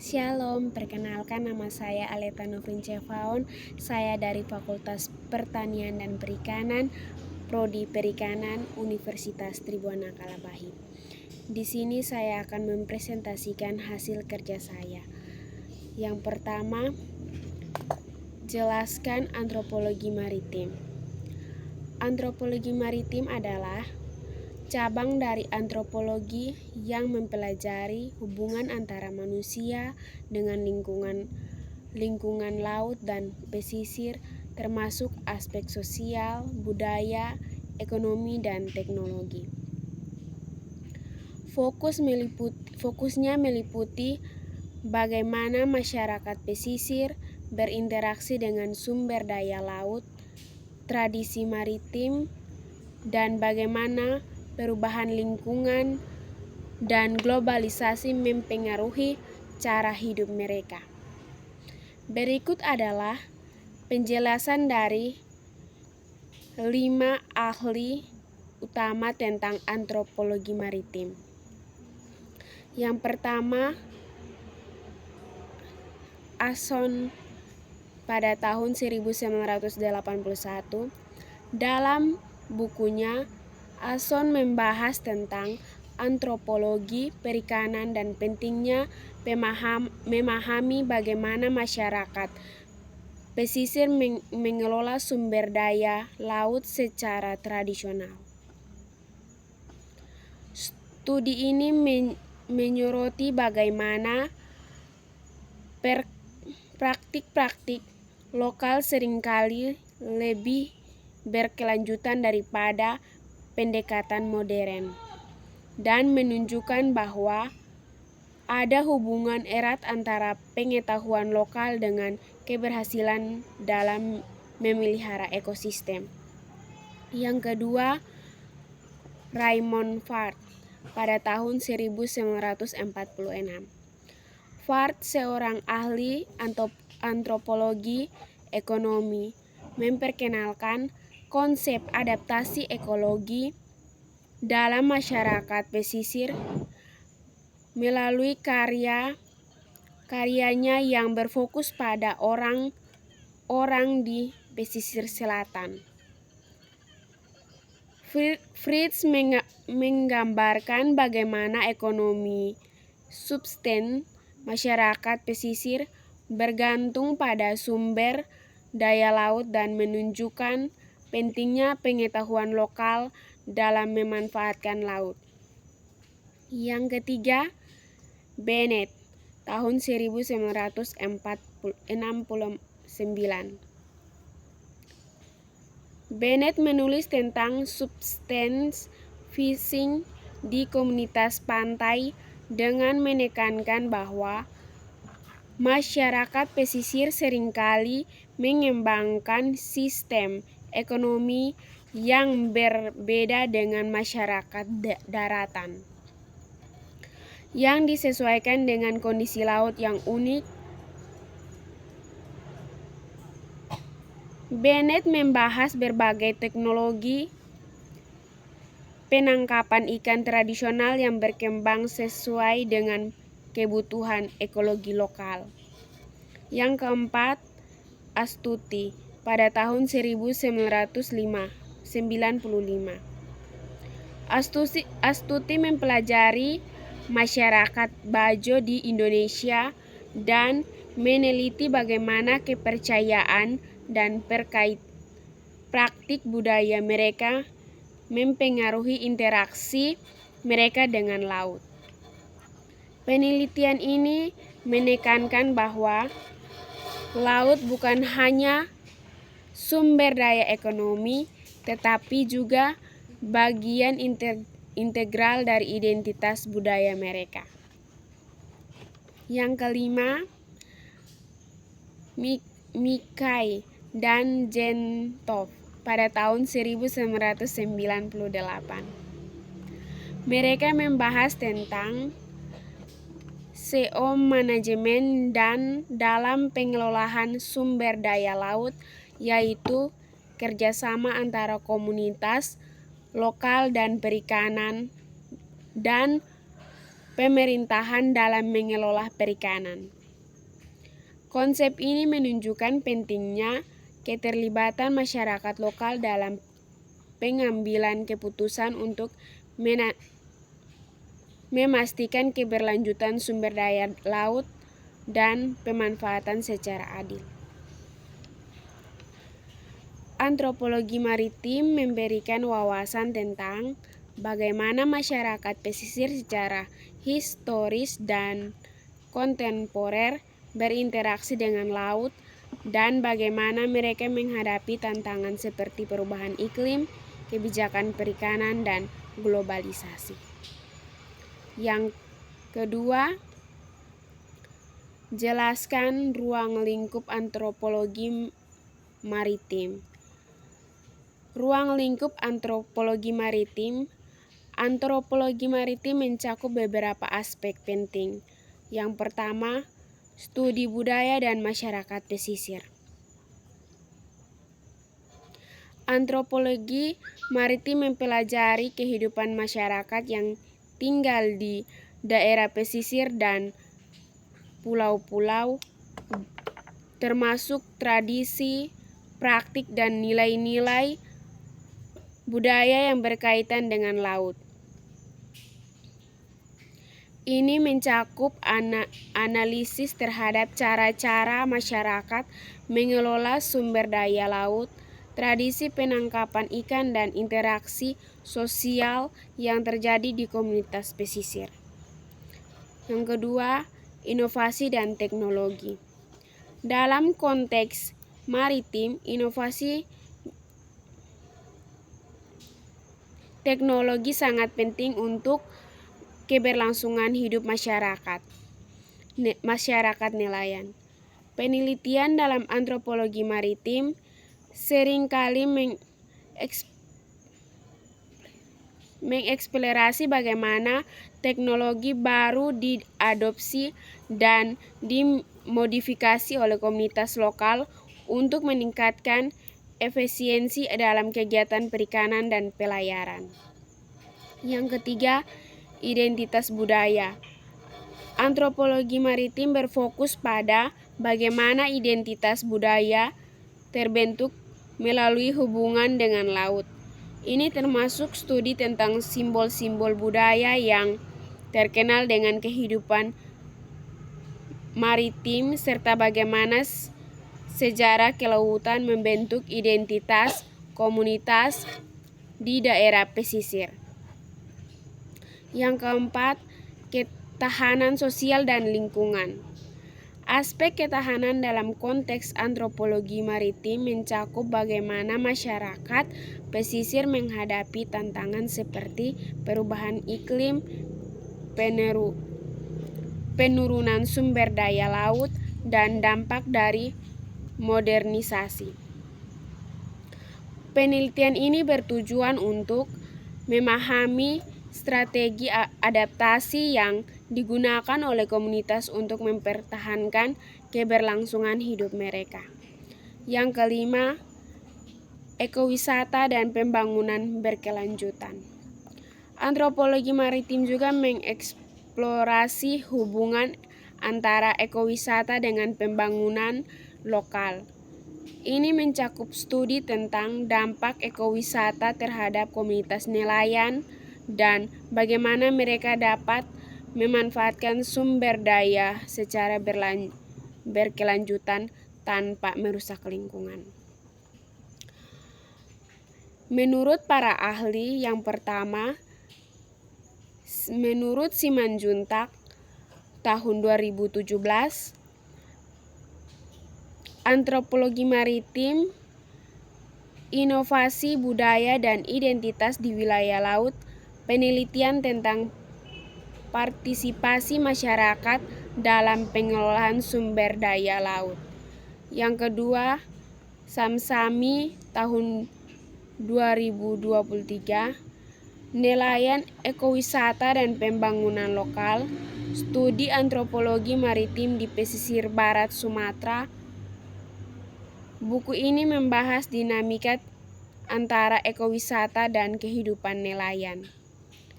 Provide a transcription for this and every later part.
Shalom, perkenalkan nama saya Aleta Nofrin Cefaon. Saya dari Fakultas Pertanian dan Perikanan, Prodi Perikanan, Universitas Tribuana Kalabahi. Di sini saya akan mempresentasikan hasil kerja saya. Yang pertama, jelaskan antropologi maritim. Antropologi maritim adalah cabang dari antropologi yang mempelajari hubungan antara manusia dengan lingkungan laut dan pesisir, termasuk aspek sosial, budaya, ekonomi, dan teknologi. Fokusnya meliputi bagaimana masyarakat pesisir berinteraksi dengan sumber daya laut, tradisi maritim, dan bagaimana perubahan lingkungan dan globalisasi mempengaruhi cara hidup mereka. Berikut adalah penjelasan dari 5 ahli utama tentang antropologi maritim. Yang pertama, Asson pada tahun 1981. Dalam bukunya, Asson membahas tentang antropologi perikanan dan pentingnya memahami bagaimana masyarakat pesisir mengelola sumber daya laut secara tradisional. Studi ini menyoroti bagaimana praktik-praktik lokal seringkali lebih berkelanjutan daripada pendekatan modern, dan menunjukkan bahwa ada hubungan erat antara pengetahuan lokal dengan keberhasilan dalam memelihara ekosistem. Yang kedua, Raymond Farr pada tahun 1946. Farr, seorang ahli antropologi ekonomi, memperkenalkan konsep adaptasi ekologi dalam masyarakat pesisir melalui karyanya yang berfokus pada orang di pesisir selatan. Fritz menggambarkan bagaimana ekonomi subsisten masyarakat pesisir bergantung pada sumber daya laut dan menunjukkan pentingnya pengetahuan lokal dalam memanfaatkan laut. Yang ketiga, Bennett tahun 1969. Bennett menulis tentang subsistence fishing di komunitas pantai dengan menekankan bahwa masyarakat pesisir seringkali mengembangkan sistem ekonomi yang berbeda dengan masyarakat daratan, yang disesuaikan dengan kondisi laut yang unik. Bennett membahas berbagai teknologi penangkapan ikan tradisional yang berkembang sesuai dengan kebutuhan ekologi lokal. Yang keempat, Astuti pada tahun 1995. Astuti mempelajari masyarakat Bajo di Indonesia dan meneliti bagaimana kepercayaan dan praktik budaya mereka mempengaruhi interaksi mereka dengan laut. Penelitian ini menekankan bahwa laut bukan hanya sumber daya ekonomi, tetapi juga bagian integral dari identitas budaya mereka. Yang kelima, Mikai dan Gentov pada tahun 1998. Mereka membahas tentang SEO manajemen dan dalam pengelolaan sumber daya laut, yaitu kerjasama antara komunitas lokal dan perikanan, dan pemerintahan dalam mengelola perikanan. Konsep ini menunjukkan pentingnya keterlibatan masyarakat lokal dalam pengambilan keputusan untuk memastikan keberlanjutan sumber daya laut dan pemanfaatan secara adil. Antropologi maritim memberikan wawasan tentang bagaimana masyarakat pesisir secara historis dan kontemporer berinteraksi dengan laut dan bagaimana mereka menghadapi tantangan seperti perubahan iklim, kebijakan perikanan, dan globalisasi. Yang kedua, jelaskan ruang lingkup antropologi maritim. Ruang lingkup antropologi maritim. Antropologi maritim mencakup beberapa aspek penting. Yang pertama, studi budaya dan masyarakat pesisir. Antropologi maritim mempelajari kehidupan masyarakat yang tinggal di daerah pesisir dan pulau-pulau, termasuk tradisi, praktik, dan nilai-nilai budaya yang berkaitan dengan laut. Ini mencakup analisis terhadap cara-cara masyarakat mengelola sumber daya laut, tradisi penangkapan ikan, dan interaksi sosial yang terjadi di komunitas pesisir. Yang kedua, inovasi dan teknologi. Dalam konteks maritim, inovasi teknologi sangat penting untuk keberlangsungan hidup masyarakat nelayan. Penelitian dalam antropologi maritim seringkali mengeksplorasi bagaimana teknologi baru diadopsi dan dimodifikasi oleh komunitas lokal untuk meningkatkan efisiensi dalam kegiatan perikanan dan pelayaran. Yang ketiga, identitas budaya. Antropologi maritim berfokus pada bagaimana identitas budaya terbentuk melalui hubungan dengan laut. Ini termasuk studi tentang simbol-simbol budaya yang terkenal dengan kehidupan maritim serta bagaimana sejarah kelautan membentuk identitas komunitas di daerah pesisir. Yang keempat, ketahanan sosial dan lingkungan. Aspek ketahanan dalam konteks antropologi maritim mencakup bagaimana masyarakat pesisir menghadapi tantangan seperti perubahan iklim, penurunan sumber daya laut, dan dampak dari modernisasi. Penelitian ini bertujuan untuk memahami strategi adaptasi yang digunakan oleh komunitas untuk mempertahankan keberlangsungan hidup mereka. Yang kelima, ekowisata dan pembangunan berkelanjutan. Antropologi maritim juga mengeksplorasi hubungan antara ekowisata dengan pembangunan lokal. Ini mencakup studi tentang dampak ekowisata terhadap komunitas nelayan dan bagaimana mereka dapat memanfaatkan sumber daya secara berkelanjutan tanpa merusak lingkungan. Menurut para ahli, yang pertama, menurut Simanjuntak tahun 2017, antropologi maritim, inovasi budaya dan identitas di wilayah laut, penelitian tentang partisipasi masyarakat dalam pengelolaan sumber daya laut. Yang kedua, Samsami tahun 2023, nelayan, ekowisata, dan pembangunan lokal, studi antropologi maritim di pesisir barat Sumatera. Buku ini membahas dinamika antara ekowisata dan kehidupan nelayan.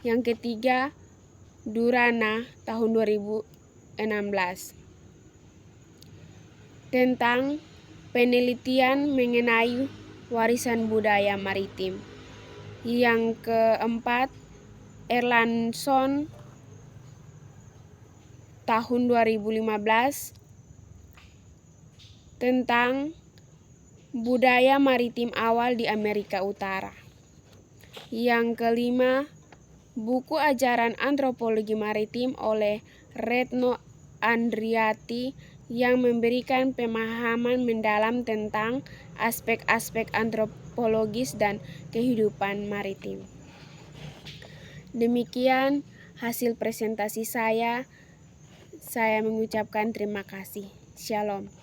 Yang ketiga, Durana tahun 2016 tentang penelitian mengenai warisan budaya maritim. Yang keempat, Erlandson tahun 2015 tentang budaya maritim awal di Amerika Utara. Yang kelima, buku ajaran antropologi maritim oleh Retno Andriati yang memberikan pemahaman mendalam tentang aspek-aspek antropologis dan kehidupan maritim. Demikian hasil presentasi saya. Saya mengucapkan terima kasih. Shalom.